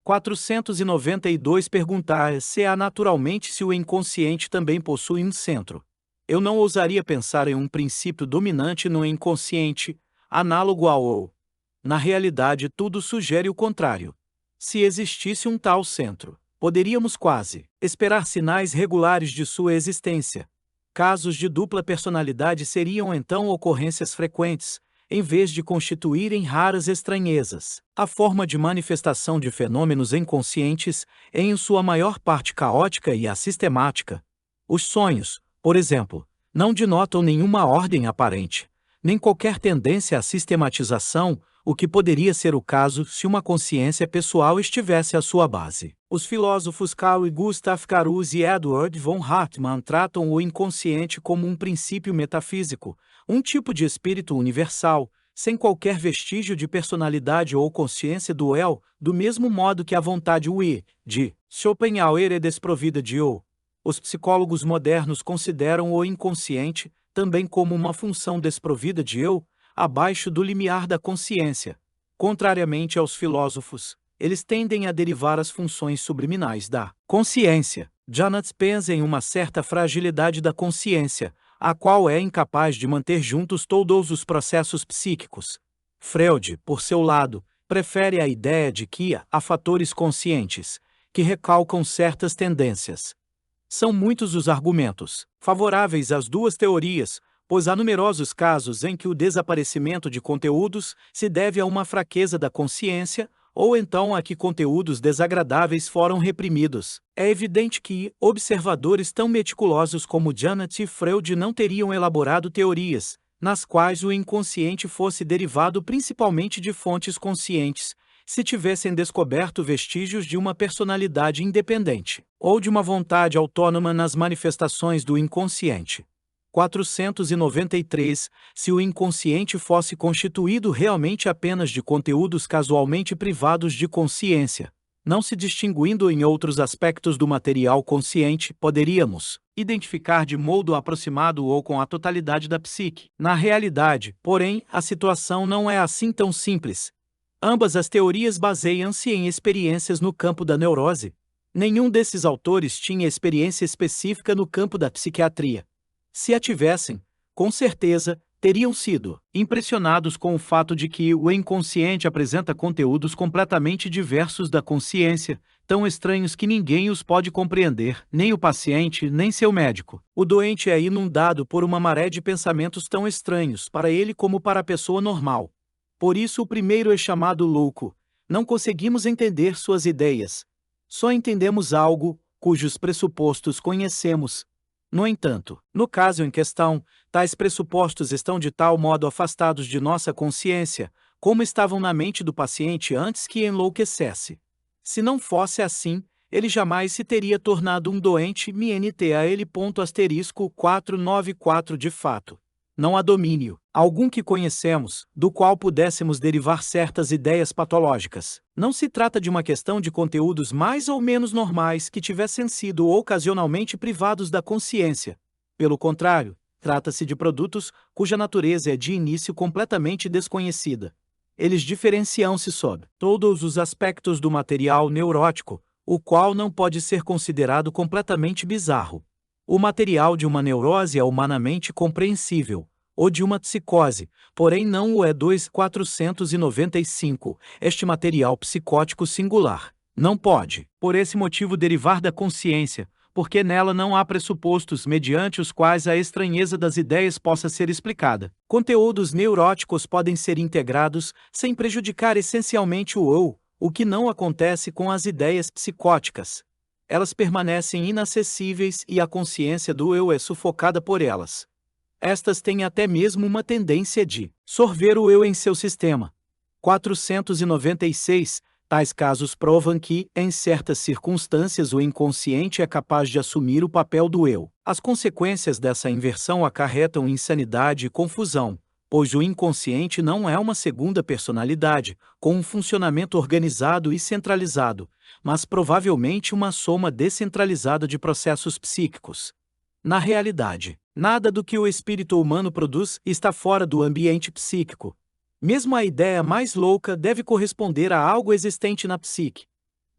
492 perguntar se há naturalmente se o inconsciente também possui um centro. Eu não ousaria pensar em um princípio dominante no inconsciente, análogo ao eu. Na realidade, tudo sugere o contrário. Se existisse um tal centro, poderíamos quase esperar sinais regulares de sua existência. Casos de dupla personalidade seriam então ocorrências frequentes, em vez de constituírem raras estranhezas. A forma de manifestação de fenômenos inconscientes é em sua maior parte caótica e assistemática. Os sonhos, por exemplo, não denotam nenhuma ordem aparente, nem qualquer tendência à sistematização, o que poderia ser o caso se uma consciência pessoal estivesse à sua base. Os filósofos Carl Gustav Caruso e Edward von Hartmann tratam o inconsciente como um princípio metafísico, um tipo de espírito universal, sem qualquer vestígio de personalidade ou consciência do eu, do mesmo modo que a vontade de Schopenhauer é desprovida de eu. Os psicólogos modernos consideram o inconsciente também como uma função desprovida de eu, abaixo do limiar da consciência. Contrariamente aos filósofos, eles tendem a derivar as funções subliminais da consciência. Janet pensa em uma certa fragilidade da consciência, a qual é incapaz de manter juntos todos os processos psíquicos. Freud, por seu lado, prefere a ideia de que há fatores conscientes, que recalcam certas tendências. São muitos os argumentos favoráveis às duas teorias, pois há numerosos casos em que o desaparecimento de conteúdos se deve a uma fraqueza da consciência, ou então a que conteúdos desagradáveis foram reprimidos. É evidente que observadores tão meticulosos como Janet e Freud não teriam elaborado teorias, nas quais o inconsciente fosse derivado principalmente de fontes conscientes, se tivessem descoberto vestígios de uma personalidade independente, ou de uma vontade autônoma nas manifestações do inconsciente. 493. Se o inconsciente fosse constituído realmente apenas de conteúdos casualmente privados de consciência, não se distinguindo em outros aspectos do material consciente, poderíamos identificar de modo aproximado ou com a totalidade da psique. Na realidade, porém, a situação não é assim tão simples. Ambas as teorias baseiam-se em experiências no campo da neurose. Nenhum desses autores tinha experiência específica no campo da psiquiatria. Se a tivessem, com certeza, teriam sido impressionados com o fato de que o inconsciente apresenta conteúdos completamente diversos da consciência, tão estranhos que ninguém os pode compreender, nem o paciente, nem seu médico. O doente é inundado por uma maré de pensamentos tão estranhos para ele como para a pessoa normal. Por isso o primeiro é chamado louco. Não conseguimos entender suas ideias. Só entendemos algo cujos pressupostos conhecemos. No entanto, no caso em questão, tais pressupostos estão de tal modo afastados de nossa consciência, como estavam na mente do paciente antes que enlouquecesse. Se não fosse assim, ele jamais se teria tornado um doente (494) de fato. Não há domínio algum que conhecemos, do qual pudéssemos derivar certas ideias patológicas. Não se trata de uma questão de conteúdos mais ou menos normais que tivessem sido ocasionalmente privados da consciência. Pelo contrário, trata-se de produtos cuja natureza é de início completamente desconhecida. Eles diferenciam-se sob todos os aspectos do material neurótico, o qual não pode ser considerado completamente bizarro. O material de uma neurose é humanamente compreensível, ou de uma psicose, porém não o é. 495. Este material psicótico singular não pode, por esse motivo, derivar da consciência, porque nela não há pressupostos mediante os quais a estranheza das ideias possa ser explicada. Conteúdos neuróticos podem ser integrados sem prejudicar essencialmente o eu, o que não acontece com as ideias psicóticas. Elas permanecem inacessíveis e a consciência do eu é sufocada por elas. Estas têm até mesmo uma tendência de sorver o eu em seu sistema. 496. Tais casos provam que, em certas circunstâncias, o inconsciente é capaz de assumir o papel do eu. As consequências dessa inversão acarretam insanidade e confusão, pois o inconsciente não é uma segunda personalidade, com um funcionamento organizado e centralizado, mas provavelmente uma soma descentralizada de processos psíquicos. Na realidade, nada do que o espírito humano produz está fora do ambiente psíquico. Mesmo a ideia mais louca deve corresponder a algo existente na psique.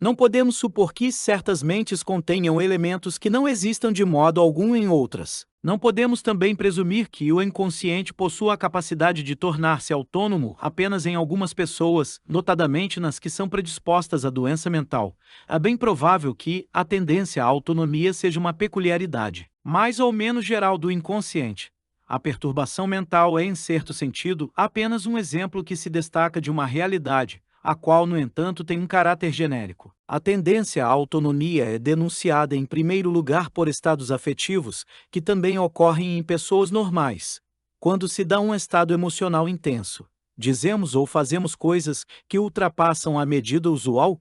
Não podemos supor que certas mentes contenham elementos que não existam de modo algum em outras. Não podemos também presumir que o inconsciente possua a capacidade de tornar-se autônomo apenas em algumas pessoas, notadamente nas que são predispostas à doença mental. É bem provável que a tendência à autonomia seja uma peculiaridade, mais ou menos geral, do inconsciente. A perturbação mental é, em certo sentido, apenas um exemplo que se destaca de uma realidade, a qual, no entanto, tem um caráter genérico. A tendência à autonomia é denunciada em primeiro lugar por estados afetivos, que também ocorrem em pessoas normais. Quando se dá um estado emocional intenso, dizemos ou fazemos coisas que ultrapassam a medida usual?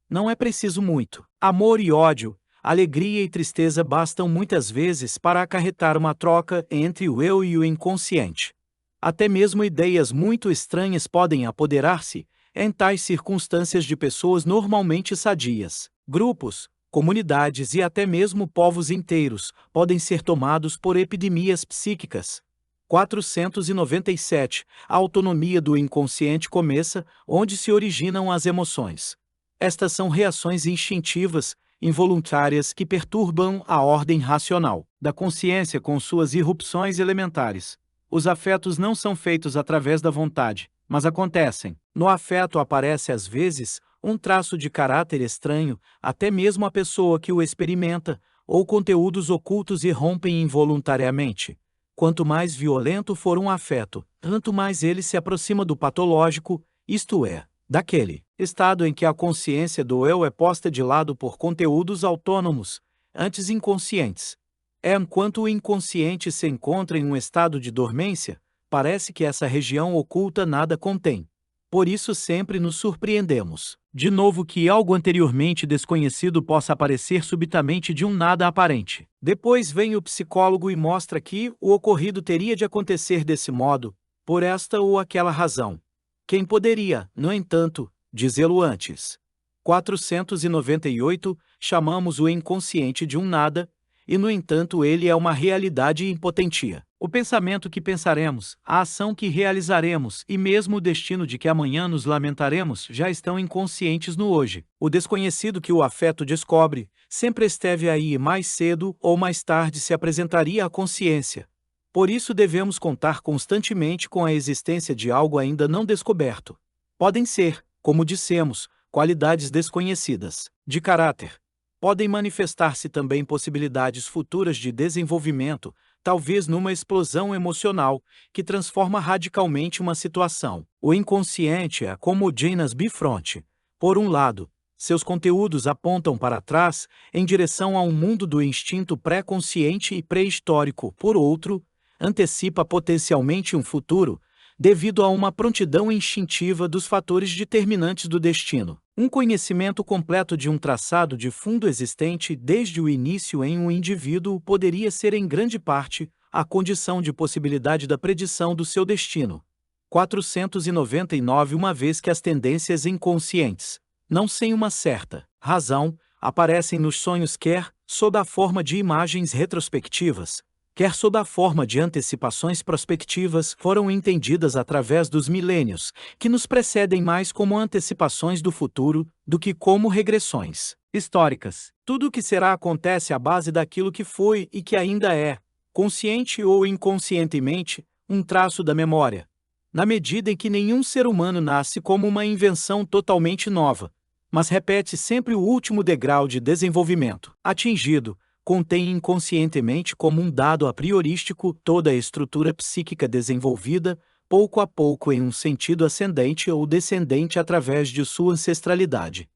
Não é preciso muito. Amor e ódio, alegria e tristeza bastam muitas vezes para acarretar uma troca entre o eu e o inconsciente. Até mesmo ideias muito estranhas podem apoderar-se, em tais circunstâncias, de pessoas normalmente sadias. Grupos, comunidades e até mesmo povos inteiros podem ser tomados por epidemias psíquicas. 497. A autonomia do inconsciente começa onde se originam as emoções. Estas são reações instintivas, involuntárias, que perturbam a ordem racional da consciência com suas irrupções elementares. Os afetos não são feitos através da vontade, mas acontecem. No afeto aparece às vezes um traço de caráter estranho, até mesmo a pessoa que o experimenta, ou conteúdos ocultos irrompem involuntariamente. Quanto mais violento for um afeto, tanto mais ele se aproxima do patológico, isto é, daquele estado em que a consciência do eu é posta de lado por conteúdos autônomos, antes inconscientes. Enquanto o inconsciente se encontra em um estado de dormência, parece que essa região oculta nada contém. Por isso sempre nos surpreendemos, de novo, que algo anteriormente desconhecido possa aparecer subitamente de um nada aparente. Depois vem o psicólogo e mostra que o ocorrido teria de acontecer desse modo, por esta ou aquela razão. Quem poderia, no entanto, dizê-lo antes? 498. Chamamos o inconsciente de um nada, e no entanto ele é uma realidade impotentia. O pensamento que pensaremos, a ação que realizaremos e mesmo o destino de que amanhã nos lamentaremos já estão inconscientes no hoje. O desconhecido que o afeto descobre sempre esteve aí e mais cedo ou mais tarde se apresentaria à consciência. Por isso devemos contar constantemente com a existência de algo ainda não descoberto. Podem ser, como dissemos, qualidades desconhecidas, de caráter. Podem manifestar-se também possibilidades futuras de desenvolvimento, talvez numa explosão emocional, que transforma radicalmente uma situação. O inconsciente é como o Janus Bifronte. Por um lado, seus conteúdos apontam para trás, em direção a um mundo do instinto pré-consciente e pré-histórico. Por outro, antecipa potencialmente um futuro, devido a uma prontidão instintiva dos fatores determinantes do destino. Um conhecimento completo de um traçado de fundo existente desde o início em um indivíduo poderia ser em grande parte a condição de possibilidade da predição do seu destino. 499. Uma vez que as tendências inconscientes, não sem uma certa razão, aparecem nos sonhos, quer sob a forma de imagens retrospectivas, quer sob a forma de antecipações prospectivas, foram entendidas através dos milênios, que nos precedem mais como antecipações do futuro do que como regressões históricas. Tudo o que será acontece à base daquilo que foi e que ainda é, consciente ou inconscientemente, um traço da memória. Na medida em que nenhum ser humano nasce como uma invenção totalmente nova, mas repete sempre o último degrau de desenvolvimento atingido, contém inconscientemente como um dado a priorístico toda a estrutura psíquica desenvolvida, pouco a pouco em um sentido ascendente ou descendente através de sua ancestralidade.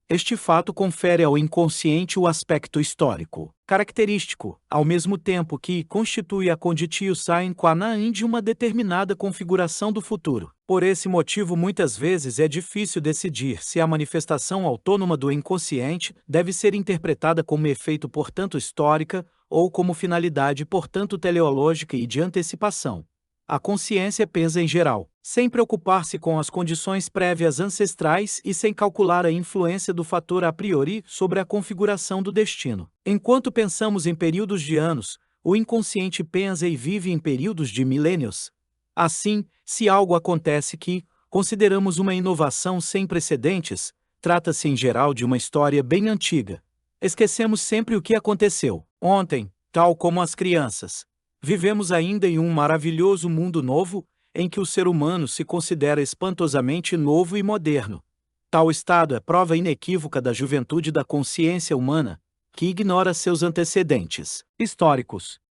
Este fato confere ao inconsciente o aspecto histórico, característico, ao mesmo tempo que constitui a conditio sine qua non de uma determinada configuração do futuro. Por esse motivo, muitas vezes é difícil decidir se a manifestação autônoma do inconsciente deve ser interpretada como efeito portanto histórica ou como finalidade portanto teleológica e de antecipação. A consciência pensa em geral, sem preocupar-se com as condições prévias ancestrais e sem calcular a influência do fator a priori sobre a configuração do destino. Enquanto pensamos em períodos de anos, o inconsciente pensa e vive em períodos de milênios. Assim, se algo acontece que consideramos uma inovação sem precedentes, Trata-se em geral de uma história bem antiga. Esquecemos sempre o que aconteceu ontem, tal como as crianças. Vivemos ainda em um maravilhoso mundo novo, em que o ser humano se considera espantosamente novo e moderno. Tal estado é prova inequívoca da juventude da consciência humana, que ignora seus antecedentes históricos.